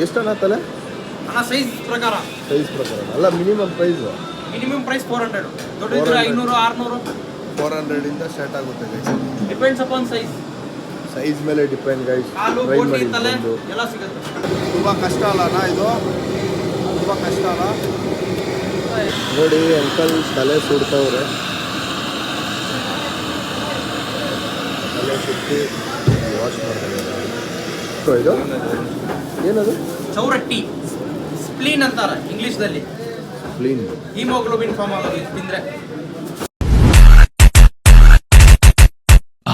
ಎಷ್ಟಣ್ಣ ತಲೆ ಅಣ್ಣ ಸೈಜ್ ಪ್ರಕಾರ ಅಲ್ಲ ಮಿನಿಮಮ್ ಪ್ರೈಸ್ 400 ದೊಡ್ಡದಿದ್ರೆ 500 600 400 ಇಂದ ಸ್ಟಾರ್ಟ್ ಆಗುತ್ತೆ ಗೈಸ್. ಡಿಪೆಂಡ್ಸ್ ಅಪಾನ್ ಸೈಜ್ ಮೇಲೆ ಡಿಪೆಂಡ್ ಗೈಸ್. ಕಾಲು ಟ್ರೈ ಬೋಟಿ ಮಾಡಿ ತಲೆ ಎಲ್ಲ ಸಿಗುತ್ತೆ. ತುಂಬ ಕಷ್ಟ ಅಲ್ಲ ಇದು, ತುಂಬ ಕಷ್ಟ ಅಲ್ಲ. ನೋಡಿ ಅಂಕಲ್ ತಲೆ ಸುಡ್ತವ್ರೆ, ತಲೆ ಸುತ್ತಿ ವಾಶ್ ಮಾಡ್ತಾರೆ. ಇದು ಏನದು? ಚೌರಟ್ಟಿ, ಸ್ಪ್ಲೀನ್ ಅಂತಾರೆ ಇಂಗ್ಲಿಷ್ದಲ್ಲಿ. ಸ್ಪ್ಲೀನ್ ಹಿಮೋಗ್ಲೋಬಿನ್ ಫಾರ್ಮ್ ಆಗೋದು ತಿಂದ್ರೆ.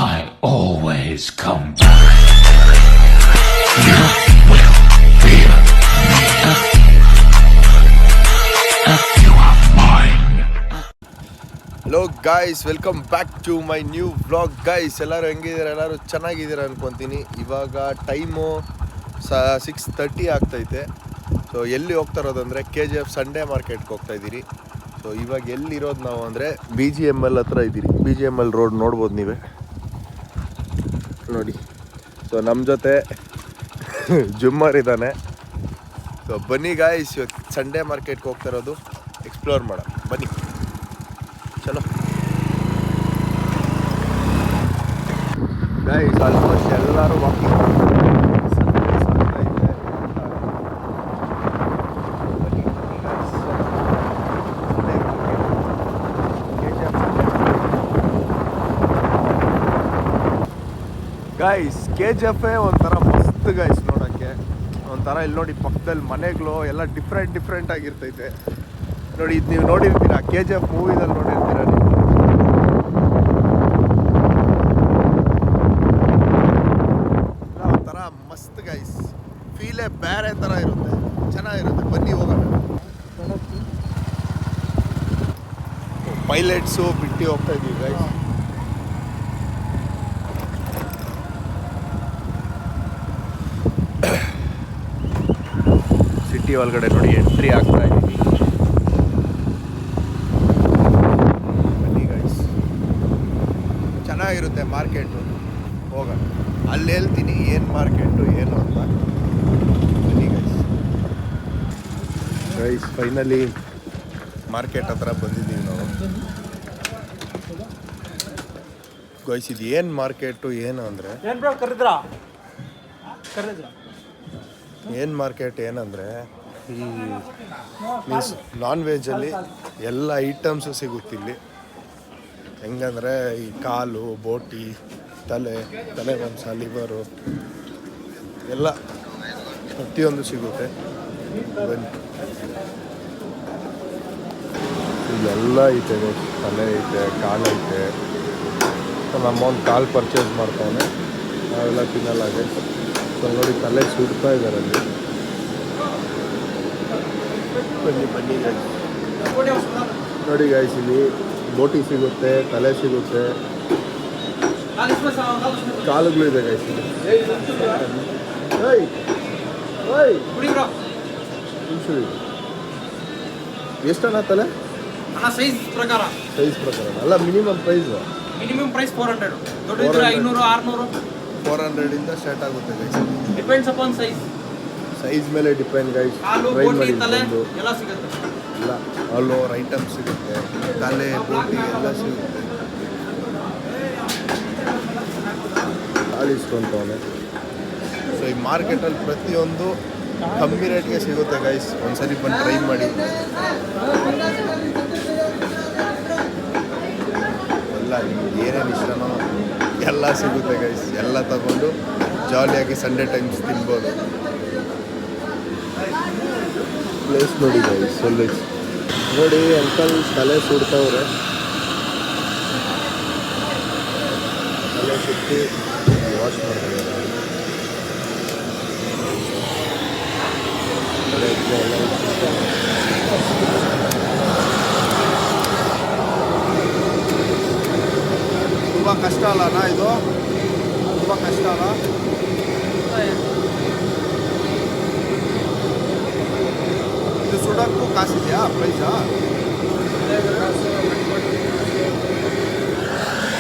I always come back. You will feel you are mine. Hello guys, welcome back to my new vlog. Guys ಎಲ್ಲರೂ ಹೆಂಗಿದ್ದೀರಾ? ಎಲ್ಲರೂ ಚೆನ್ನಾಗಿದ್ದೀರಾ ಅನ್ಕೊತೀನಿ. ಇವಾಗ ಟೈಮು 6:30 ಆಗ್ತೈತೆ. ಸೊ ಎಲ್ಲಿ ಹೋಗ್ತಾ ಇರೋದಂದರೆ KGF ಸಂಡೇ ಮಾರ್ಕೆಟ್ಗೆ ಹೋಗ್ತಾಯಿದ್ದೀರಿ. ಸೊ ಇವಾಗ ಎಲ್ಲಿರೋದು ನಾವು ಅಂದರೆ BGML ಹತ್ರ ಇದ್ದೀರಿ. BGML ರೋಡ್ ನೋಡ್ಬೋದು ನೀವೇ ನೋಡಿ. ಸೊ ನಮ್ಮ ಜೊತೆ ಜುಮ್ಮರ್ ಇದ್ದಾನೆ. ಸೊ ಬನ್ನಿ ಗಾಯ್ಸ್, ಇವತ್ತು ಸಂಡೇ ಮಾರ್ಕೆಟ್ಗೆ ಹೋಗ್ತಾ ಇರೋದು, ಎಕ್ಸ್ಪ್ಲೋರ್ ಮಾಡೋಣ ಬನ್ನಿ. ಚಲೋ ಗೈಸ್, ಆಲ್ಮೋಸ್ಟ್ ಎಲ್ಲರೂ ವಾಕಿಂಗ್ ಗೈಸ್. KGF ಒಂಥರ ಮಸ್ತ್ ಗೈಸ್ ನೋಡೋಕ್ಕೆ. ಒಂಥರ ಇಲ್ಲಿ ನೋಡಿ ಪಕ್ಕದಲ್ಲಿ ಮನೆಗಳು ಎಲ್ಲ ಡಿಫ್ರೆಂಟ್ ಆಗಿರ್ತೈತೆ ನೋಡಿ. ಇದು ನೀವು ನೋಡಿರ್ತೀರಾ, KGF ಮೂವಿದಲ್ಲಿ ನೋಡಿರ್ತೀರ ನೀವು. ಒಂಥರ ಮಸ್ತ್ ಗೈಸ್, ಫೀಲೇ ಬೇರೆ ಥರ ಇರುತ್ತೆ, ಚೆನ್ನಾಗಿರುತ್ತೆ. ಬನ್ನಿ ಹೋಗೋಣ. ಪೈಲಟ್ಸು ಬಿಟ್ಟು ಹೋಗ್ತಾ ಇದ್ದೀವಿ ಗೈಸ್. ಸಿಟಿ ಒಳಗಡೆ ನೋಡಿ ಎಂಟ್ರಿ ಆಗ್ತಾ ಇದ್ದೀವಿ. ಬನ್ನಿ ಗೈಸ್, ಚೆನ್ನಾಗಿರುತ್ತೆ ಮಾರ್ಕೆಟು. ಹೋಗೋಣ, ಅಲ್ಲಿ ಹೇಳ್ತೀನಿ ಏನು ಮಾರ್ಕೆಟು ಏನು ಅಂತ. ಬನ್ನಿ ಗೈಸ್. ಗೈಸ್ ಫೈನಲಿ ಮಾರ್ಕೆಟ್ ಹತ್ರ ಬಂದಿದ್ದೀವಿ ನಾವು. ಗೈಸ್ ಇದು ಏನು ಮಾರ್ಕೆಟು ಏನು ಅಂದರೆ, ಏನು ಮಾರ್ಕೆಟ್ ಏನಂದರೆ ಈ ಮೀನ್ಸ್ ನಾನ್ ವೆಜ್ಜಲ್ಲಿ ಎಲ್ಲ ಐಟಮ್ಸು ಸಿಗುತ್ತಿಲ್ಲಿ. ಹೆಂಗಂದರೆ ಈ ಕಾಲು, ಬೋಟಿ, ತಲೆ ಮಾಂಸ, ಲಿವರು ಎಲ್ಲ ಪ್ರತಿಯೊಂದು ಸಿಗುತ್ತೆ. ಬನ್ನಿ, ಇಲ್ಲೆಲ್ಲ ಐತೆ. ತಲೆ ಐತೆ, ಕಾಲು ಐತೆ. ನಮ್ಮ ಒಂದು ಕಾಲು ಪರ್ಚೇಸ್ ಮಾಡ್ತಾನೆ, ನಾವೆಲ್ಲ ತಿನ್ನಲಾಗೆ. ಸೊ ನೋಡಿ ತಲೆ ಸುಡ್ತಾ ಇದ್ದಾರೆ ಅಲ್ಲಿ. ಬನ್ನಿ ಗೈಸ್, ನೋಡಿ ಗೈಸ್, ಇಲ್ಲಿ ಬೋಟಿ ಸಿಗುತ್ತೆ, ತಲೆ ಸಿಗುತ್ತೆ, ಕಾಲುಗಳು ಇದೆ ಗೈಸ್. ಎಷ್ಟಣ್ಣ ತಲೆ? ಸೈಜ್ ಪ್ರಕಾರ ಅಲ್ಲ ಮಿನಿಮಮ್ ಪ್ರೈಸ್ 400 ದೊಡ್ಡದಿದ್ರೆ 500 600 400 ಇಂದ ಸ್ಟಾರ್ಟ್ ಆಗುತ್ತೆ ಗೈಸ್. ಡಿಪೆಂಡ್ಸ್ ಅಪಾನ್ ಸೈಜ್ ಮೇಲೆ ಡಿಪೆಂಡ್ ಗೈಸ್. ಕಾಲು ಟ್ರೈ ಬೋಟಿ ಮಾಡಿ ತಲೆ ಎಲ್ಲ ಸಿಗುತ್ತೆ. ಎಲ್ಲ ಆಲ್ ಓವರ್ ಐಟಮ್ ಸಿಗುತ್ತೆ. ತಲೆ, ಬೋಟಿ ಎಲ್ಲ ಸಿಗುತ್ತೆ. ಇಸ್ಕೊಂತವನೆ. ಸೊ ಈ ಮಾರ್ಕೆಟಲ್ಲಿ ಪ್ರತಿಯೊಂದು ಕಮ್ಮಿ ರೇಟ್ಗೆ ಸಿಗುತ್ತೆ ಗೈಸ್. ಒಂದ್ಸರಿ ಬಂದು ಟ್ರೈ ಮಾಡಿ. ಎಲ್ಲ ಏನೇನು ಇಷ್ಟನೋ ಎಲ್ಲ ಸಿಗುತ್ತೆ ಗೈಸ್. ಎಲ್ಲ ತಗೊಂಡು ಜಾಲಿಯಾಗಿ ಸಂಡೇ ಟೈಮ್ಸ್ ತಿನ್ಬೋದು. ಪ್ಲೇಸ್ ನೋಡಿ ಗೈಸ್, ನೋಡಿ ಅಂಕಲ್ ತಲೆ ಸುಡ್ತವ್ರೆ, ತಲೆ ಸುತ್ತಿ ವಾಶ್ ಮಾಡ್ತಾರೆ. ತುಂಬ ಕಷ್ಟ ಅಲ್ಲಣ್ಣ ಇದು, ತುಂಬ ಕಷ್ಟ ಅಲ್ಲ. ಇದು ಸುಡೋಕ್ಕೂ ಕಾಸಿದೆಯಾ? ಪ್ರೈಸಾ?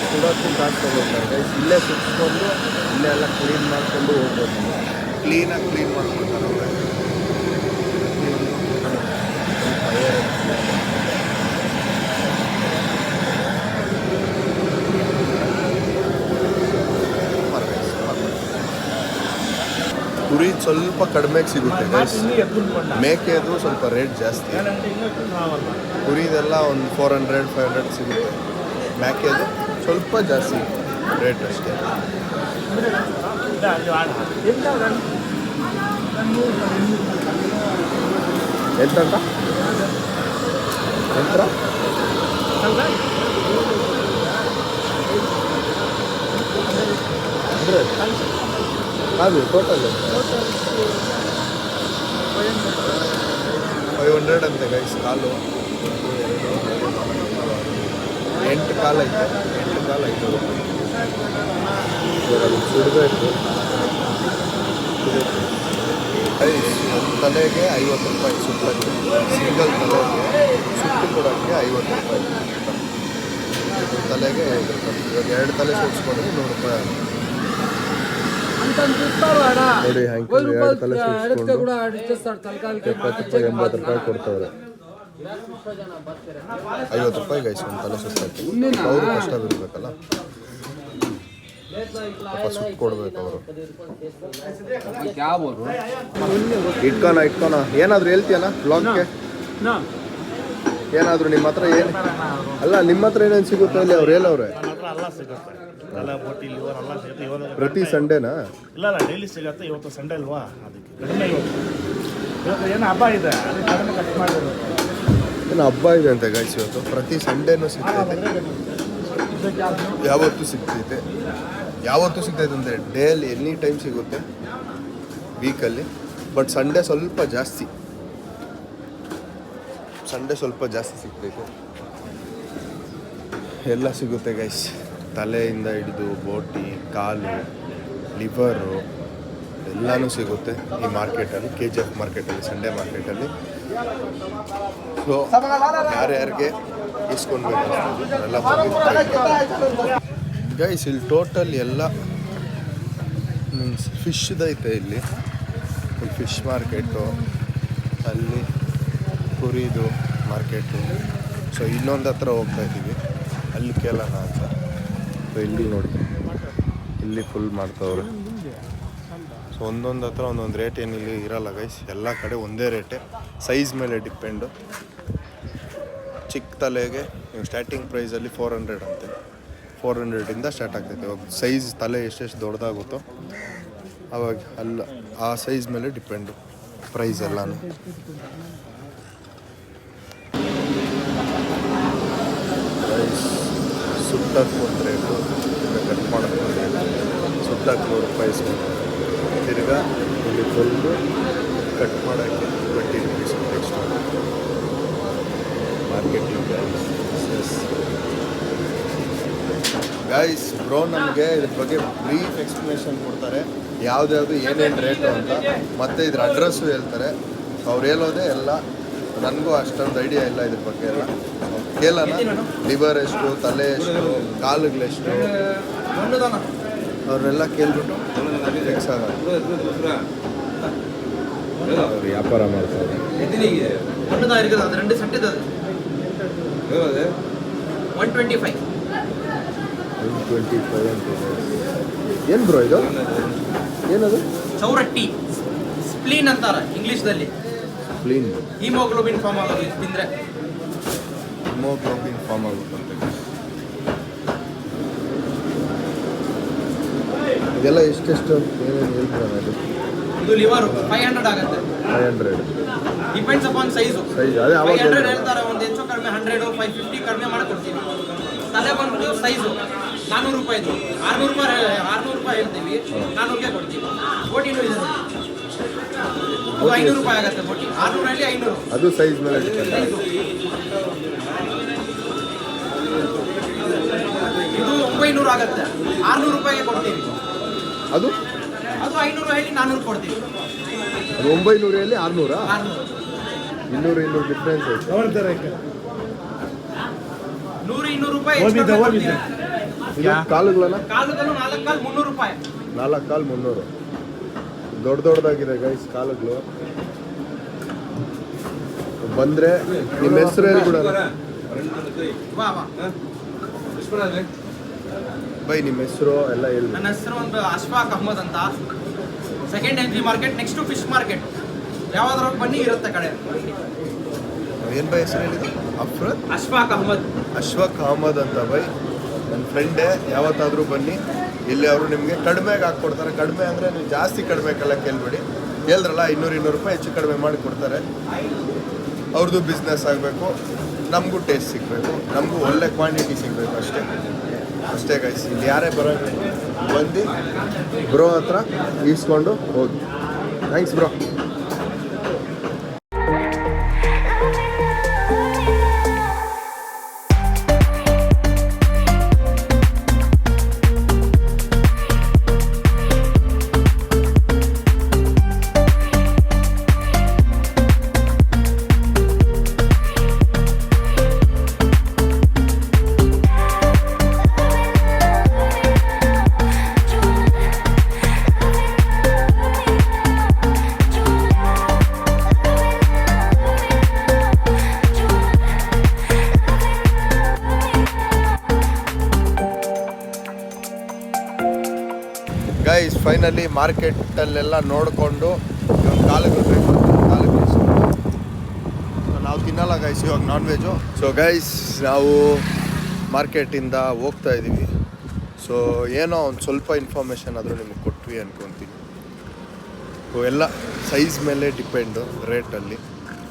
ಸುಡೋಕ್ಕೂ ಕಾಸು ತಗೋತಾರೆ ಗೈಸ್. ಇಲ್ಲೇ ಸುಟ್ಕೊಂಡು ಇಲ್ಲೇ ಎಲ್ಲ ಕ್ಲೀನ್ ಮಾಡಿಕೊಂಡು ಹೋಗ್ಬೋದು. ಕ್ಲೀನಾಗಿ ಕ್ಲೀನ್ ಮಾಡ್ಕೊತಾರೆ ಅವ್ರೆ. ಸ್ವಲ್ಪ ಕಡಿಮೆಗೆ ಸಿಗುತ್ತೆ ಗೈಸ್. ಮೇಕೆದು ಸ್ವಲ್ಪ ರೇಟ್ ಜಾಸ್ತಿ, ಕುರಿದೆಲ್ಲ ಒಂದು 400-500 ಸಿಗುತ್ತೆ. ಮೇಕೆದು ಸ್ವಲ್ಪ ಜಾಸ್ತಿ ರೇಟ್ ಅಷ್ಟೇ. ಎಂತ ಎಂತ ಅದು ಟೋಟಲ್ 500 ಅಂತೆ ಗೈಸ್. ಕಾಲು 8 ಕಾಲು ಐತೆ, 8 ಕಾಲು 500 ರೂಪಾಯಿ. ಸುಡಬೇಕು ಗೈಸ್. ಒಂದು ತಲೆಗೆ 50 ರೂಪಾಯಿ ಸುತ್ತಕ್ಕೆ, ಸಿಂಗಲ್ ತಲೆಗೆ ಸುತ್ತು ಕೊಡೋಕ್ಕೆ 50 ರೂಪಾಯಿ, ತಲೆಗೆ 5 ರೂಪಾಯಿ. ಇವಾಗ 2 ತಲೆ ಸುಡಿಸ್ಕೊಂಡ್ರೆ 100 ರೂಪಾಯಿ ಆಗುತ್ತೆ. ನೋಡಿ ಹ್ಯಾಂಗೆ 2 ತಲೆ ಸುಡಿಸ್ಕೊಂಡು 70 ರೂಪಾಯಿ 80 ರೂಪಾಯಿ ಕೊಡ್ತವ್ರೆ. 50 ರೂಪಾಯಿ ಗೈಸ್ ಒಂದು ತಲೆ ಸುತ್ತಕ್ಕೆ. ಅವರು ಕಷ್ಟ ಬಿಡಬೇಕಲ್ಲ, ಸ್ವಲ್ಪ ಸುಟ್ಟು ಕೊಡ್ಬೇಕು ಅವರು. ಇಟ್ಕೋಣ ಏನಾದರೂ ಹೇಳ್ತೀಯಲ್ಲ ಬ್ಲಾಗ್ಗೆ? ಏನಾದರೂ ನಿಮ್ಮ ಹತ್ರ ಏನು ಅಲ್ಲ, ನಿಮ್ಮ ಹತ್ರ ಏನೇನು ಸಿಗುತ್ತೆ ಅಲ್ಲಿ ಅವ್ರು ಹೇಳವ್ರೆ? ಪ್ರತಿ ಸಂಡೇನಾ? ಇಲ್ಲ ಡೈಲಿ ಸಿಗತ್ತೆ. ಇವತ್ತು ಸಂಡೇ ಅಲ್ವಾ, ಅದಕ್ಕೆ ಕಡಿಮೆ. ಇವತ್ತು ಏನು ಹಬ್ಬ ಇದೆ, ಕಡಿಮೆ ಕಟ್ ಮಾಡಿದ್ರು. ಏನು ಹಬ್ಬ ಇದೆ ಅಂತ ಗೈಸ್ ಇವತ್ತು? ಪ್ರತಿ ಸಂಡೇನೂ ಸಿಗ್ತೈತೆ, ಯಾವತ್ತೂ ಸಿಗ್ತೈತೆ ಅಂದರೆ ಡೇಲಿ ಎನಿ ಟೈಮ್ ಸಿಗುತ್ತೆ ವೀಕಲ್ಲಿ. ಬಟ್ ಸಂಡೇ ಸ್ವಲ್ಪ ಜಾಸ್ತಿ ಸಿಗ್ತೈತೆ. ಎಲ್ಲ ಸಿಗುತ್ತೆ ಗೈಸ್, ತಲೆಯಿಂದ ಹಿಡಿದು ಬೋಟಿ, ಕಾಲು, ಲಿವರು ಎಲ್ಲನೂ ಸಿಗುತ್ತೆ ಈ ಮಾರ್ಕೆಟಲ್ಲಿ, KGF ಮಾರ್ಕೆಟಲ್ಲಿ, ಸಂಡೇ ಮಾರ್ಕೆಟಲ್ಲಿ. ಸೊ ಯಾರ್ಯಾರಿಗೆ ಇಸ್ಕೊಳ್ಬೇಕು ಎಲ್ಲ ಗೈಸ್. ಇಲ್ಲಿ ಟೋಟಲ್ ಎಲ್ಲ ಮೀನ್ಸ್ ಫಿಶ್ದೈತೆ ಇಲ್ಲಿ ಫಿಶ್ ಮಾರ್ಕೆಟು, ಅಲ್ಲಿ ಕುರಿದು ಮಾರ್ಕೆಟು. ಸೊ ಇನ್ನೊಂದು ಹತ್ರ ಹೋಗ್ತಾ ಇದ್ದೀವಿ, ಅಲ್ಲಿ ಕೇಳೋಣ ಅಂತ. ಸೊ ಇಲ್ಲಿ ನೋಡಿ, ಇಲ್ಲಿ ಫುಲ್ ಮಾಡ್ತವ್ರೆ. ಸೊ ಒಂದೊಂದು ಹತ್ರ ಒಂದೊಂದು ರೇಟ್ ಏನಿಲ್ಲಿ ಇರಲ್ಲ ಗೈಸ್, ಎಲ್ಲ ಕಡೆ ಒಂದೇ ರೇಟೇ, ಸೈಜ್ ಮೇಲೆ ಡಿಪೆಂಡು. ಚಿಕ್ಕ ತಲೆಗೆ ನೀವು ಸ್ಟಾರ್ಟಿಂಗ್ ಪ್ರೈಸಲ್ಲಿ 400 ಅಂತೆ, 400ಇಂದ ಸ್ಟಾರ್ಟ್ ಆಗ್ತೈತೆ. ಇವಾಗ ಸೈಜ್ ತಲೆ ಎಷ್ಟೆಷ್ಟು ದೊಡ್ಡದಾಗುತ್ತೋ ಅವಾಗ ಅಲ್ಲ ಆ ಸೈಜ್ ಮೇಲೆ ಡಿಪೆಂಡು ಪ್ರೈಸ್ ಎಲ್ಲನೂ. ಪ್ರೈಸ್ ಸುಟ್ಟಕ್ಕೆ ಒಂದು ರೇಟು, ಕಟ್ ಮಾಡೋಕ್ಕೆ ಒಂದು ರೇಟು. ಸುಟ್ಟಕ್ಕೆ 100 ರೂಪಾಯಿ ಇಸ್ಕೊಳ್ತಾರೆ, ತಿರ್ಗಾ ಇಲ್ಲಿ ಫುಲ್ಲು ಕಟ್ ಮಾಡೋಕ್ಕೆ 20 rupees extra. Marketing guys bro ನಮಗೆ ಇದ್ರ ಬಗ್ಗೆ ಬ್ರೀಫ್ ಎಕ್ಸ್ಪ್ಲನೇಷನ್ ಕೊಡ್ತಾರೆ, ಯಾವ್ದ್ಯಾವುದು ಏನೇನು ರೇಟು ಅಂತ, ಮತ್ತು ಇದ್ರ ಅಡ್ರೆಸ್ಸು ಹೇಳ್ತಾರೆ. ಅವ್ರು ಹೇಳೋದೇ ಎಲ್ಲ, ನನಗೂ ಅಷ್ಟೊಂದು ಐಡಿಯಾ ಇಲ್ಲ ಇದ್ರ ಬಗ್ಗೆ ಎಲ್ಲ. ಕೇಳೋಣ, ಲಿವರ್ ಎಷ್ಟು, ತಲೆ ಎಷ್ಟು, ಕಾಲುಗಳೆಷ್ಟು, ಅವ್ರನ್ನೆಲ್ಲ ಕೇಳ್ಬಿಟ್ಟು ಫಿಕ್ಸ್ ಆಗೋದು. ಅವ್ರು ವ್ಯಾಪಾರ ಮಾಡ್ತಾರೆ. 125 ಅಂತ. ಏನು ಬ್ರೋ ಇದು? ಏನದು? ಚೌರಟ್ಟಿ, ಸ್ಪ್ಲೀನ್ ಅಂತಾರೆ ಇಂಗ್ಲೀಷ್ದಲ್ಲಿ. ಸ್ಪ್ಲೀನ್ ಹಿಮೋಗ್ಲೋಬಿನ್ ಫಾರ್ಮ್ ಆಗೋದು ತಿಂದರೆ. ಹಿಮೋಗ್ಲೋಬಿನ್ ಫಾರ್ಮ್ ಆಗುತ್ತಂತೆ. ಇದೆಲ್ಲ ಎಷ್ಟೆಷ್ಟು ಏನೇನು ಹೇಳ್ತಾರೆ? ಅದು ಇದು ಲಿವರು 500 ಆಗುತ್ತೆ. 500 ಡಿಪೆಂಡ್ಸ್ ಅಪಾನ್ ಸೈಜು. ಅದೇ 500 ಹೇಳ್ತಾರೆ, ಒಂದು ಹೆಚ್ಚು ಕಡಿಮೆ 100 550 ಕಡಿಮೆ ಮಾಡಿಕೊಡ್ತೀವಿ. ತಲೆ ಬಂದು ಸೈಜು 400 ರೂಪಾಯಿದು, 600 ರೂಪಾಯಿ ಹೇಳ್ತೀವಿ, 400ಗೆ ಕೊಡ್ತೀವಿ. ಬೋಟಿನೂ ಇದೆ, ಅದು 500 ರೂಪಾಯಿ ಆಗುತ್ತೆ ಬೋಟಿ. 600 500 ಅದು ಸೈಜ್ ಮೇಲೆ ಸೈಜು. ಇದು 900 ಆಗುತ್ತೆ, 600 ರೂಪಾಯಿಗೆ ಕೊಡ್ತೀವಿ. ಅದು 500 ಹೇಳಿ 400 ಕೊಡ್ತೀವಿ. ಅದು 900 ಹೇಳಿ 600. 600 200 ಡಿಫ್ರೆನ್ಸ್ ಐತೆ. 100-200 ರೂಪಾಯಿ extra ಕೊಡ್ತೀವಿ. ಇದು ಕಾಲುಗಳನ್ನ ಕಾಲುಗಳು 4 ಕಾಲು 300 ರೂಪಾಯಿ. 4 ಕಾಲು 300. ದೊಡ್ಡದಾಗಿದೆ ಗೈಸ್ ಕಾಲುಗಳು. ಬಂದರೆ ನಿಮ್ಮ ಹೆಸರು ಹೇಳ್ಬಿಡೋಣ ವಾ ವಾ. ಬೈ, ನಿಮ್ಮ ಹೆಸರು ಎಲ್ಲ ಹೇಳಿ. ನನ್ನ ಹೆಸರು ಒಂದು ಅಶ್ಫಾಕ್ ಅಹ್ಮದ್ ಅಂತ. Second entry market, next fish market. ಯಾವ್ದ್ರಾಗ ಬನ್ನಿ ಇರುತ್ತೆ ಕಡೆ. ಏನು ಬೈ ಹೆಸರು ಹೇಳಿದ್ರು? ಅಶ್ಫಾಕ್ ಅಹ್ಮದ್. ಅಶ್ವಕ್ ಅಹಮದ್ ಅಂತ ಬೈ, ನನ್ನ ಫ್ರೆಂಡೇ. ಯಾವತ್ತಾದರೂ ಬನ್ನಿ, ಇಲ್ಲಿ ಅವರು ನಿಮಗೆ ಕಡಿಮೆಗೆ ಹಾಕ್ಕೊಡ್ತಾರೆ. ಕಡಿಮೆ ಅಂದರೆ ನೀವು ಜಾಸ್ತಿ ಕಡಿಮೆಗೆಲ್ಲ ಕೇಳ್ಬೇಡಿ, ಹೇಳಿದ್ರಲ್ಲ 200 ರೂಪಾಯಿ ಹೆಚ್ಚು ಕಡಿಮೆ ಮಾಡಿ ಕೊಡ್ತಾರೆ. ಅವ್ರದ್ದು ಬಿಸ್ನೆಸ್ ಆಗಬೇಕು, ನಮಗೂ ಟೇಸ್ಟ್ ಸಿಗಬೇಕು, ನಮಗೂ ಒಳ್ಳೆ ಕ್ವಾಂಟಿಟಿ ಸಿಗಬೇಕು, ಅಷ್ಟೇ ಗೈಸ್. ಇಲ್ಲಿ ಯಾರೇ ಬರೋದು ಬಂದು ಬ್ರೋ ಹತ್ರ ಈಸ್ಕೊಂಡು ಹೋಗಿ. Thanks bro. ಗೈಸ್ ಫೈನಲಿ ಮಾರ್ಕೆಟಲ್ಲೆಲ್ಲ ನೋಡಿಕೊಂಡು ಇವಾಗ ಕಾಲಿಗೆ ಬೇಕು, ಕಾಲಿಗೆ ನಾವು ತಿನ್ನಲ್ಲ ಗೈಸ್ ಇವಾಗ ನಾನ್ ವೆಜ್ಜು. ಸೊ ಗೈಸ್ ನಾವು ಮಾರ್ಕೆಟಿಂದ ಹೋಗ್ತಾ ಇದ್ದೀವಿ. ಸೊ ಏನೋ ಒಂದು ಸ್ವಲ್ಪ ಇನ್ಫಾರ್ಮೇಷನ್ ಆದರೂ ನಿಮಗೆ ಕೊಟ್ವಿ ಅಂದ್ಕೊತೀನಿ. ಸೊ ಎಲ್ಲ ಸೈಜ್ ಮೇಲೆ ಡಿಪೆಂಡು ರೇಟಲ್ಲಿ.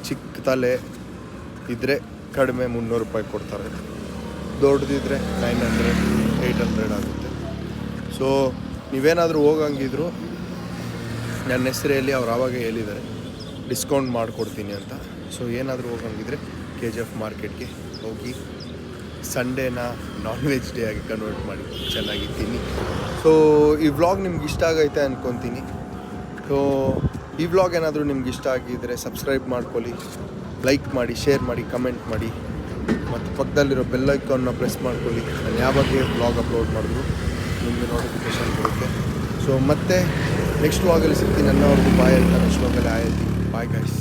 ಚಿಕ್ಕ ತಲೆ ಇದ್ದರೆ ಕಡಿಮೆ 300 ರೂಪಾಯಿ ಕೊಡ್ತಾರೆ, ದೊಡ್ಡದಿದ್ದರೆ 900 800 ಆಗುತ್ತೆ. ಸೊ ನೀವೇನಾದರೂ ಹೋಗಂಗಿದ್ರು ನನ್ನ ಹೆಸರು ಹೇಳಿ, ಅವ್ರು ಆವಾಗೇ ಹೇಳಿದ್ದಾರೆ ಡಿಸ್ಕೌಂಟ್ ಮಾಡಿಕೊಡ್ತೀನಿ ಅಂತ. ಸೊ ಏನಾದರೂ ಹೋಗಂಗಿದ್ರೆ KGF ಮಾರ್ಕೆಟ್ಗೆ ಹೋಗಿ ಸಂಡೇನ ನಾನ್ ವೆಜ್ ಡೇ ಆಗಿ ಕನ್ವರ್ಟ್ ಮಾಡಿ ಚೆನ್ನಾಗಿ ತಿನ್ನಿ. ಸೊ ಈ ವ್ಲಾಗ್ ನಿಮ್ಗೆ ಇಷ್ಟ ಆಗೈತೆ ಅಂದ್ಕೊತೀನಿ. ಸೊ ಈ ವ್ಲಾಗ್ ಏನಾದರೂ ನಿಮ್ಗೆ ಇಷ್ಟ ಆಗಿದ್ದರೆ ಸಬ್ಸ್ಕ್ರೈಬ್ ಮಾಡ್ಕೊಳ್ಳಿ, ಲೈಕ್ ಮಾಡಿ, ಶೇರ್ ಮಾಡಿ, ಕಮೆಂಟ್ ಮಾಡಿ, ಮತ್ತು ಪಕ್ಕದಲ್ಲಿರೋ ಬೆಲ್ ಐಕಾನ್ನ ಪ್ರೆಸ್ ಮಾಡ್ಕೊಳ್ಳಿ. ನಾನು ಯಾವಾಗಲೇ ವ್ಲಾಗ್ ಅಪ್ಲೋಡ್ ಮಾಡಿದ್ರು ನಿಮಗೆ ನೋಟಿಫಿಕೇಷನ್ ಬರುತ್ತೆ. ಸೊ ಮತ್ತೆ ನೆಕ್ಸ್ಟ್ ವ್ಲಾಗಲ್ಲಿ ಸಿಗ್ತೀನಿ. ನನ್ನವ್ರಿಗೂ ಬಾಯ್ ಅಂತ ನೆಕ್ಸ್ಟ್ ವ್ಲಾಗಲ್ಲಿ ಆಯ್ತು. Bye guys.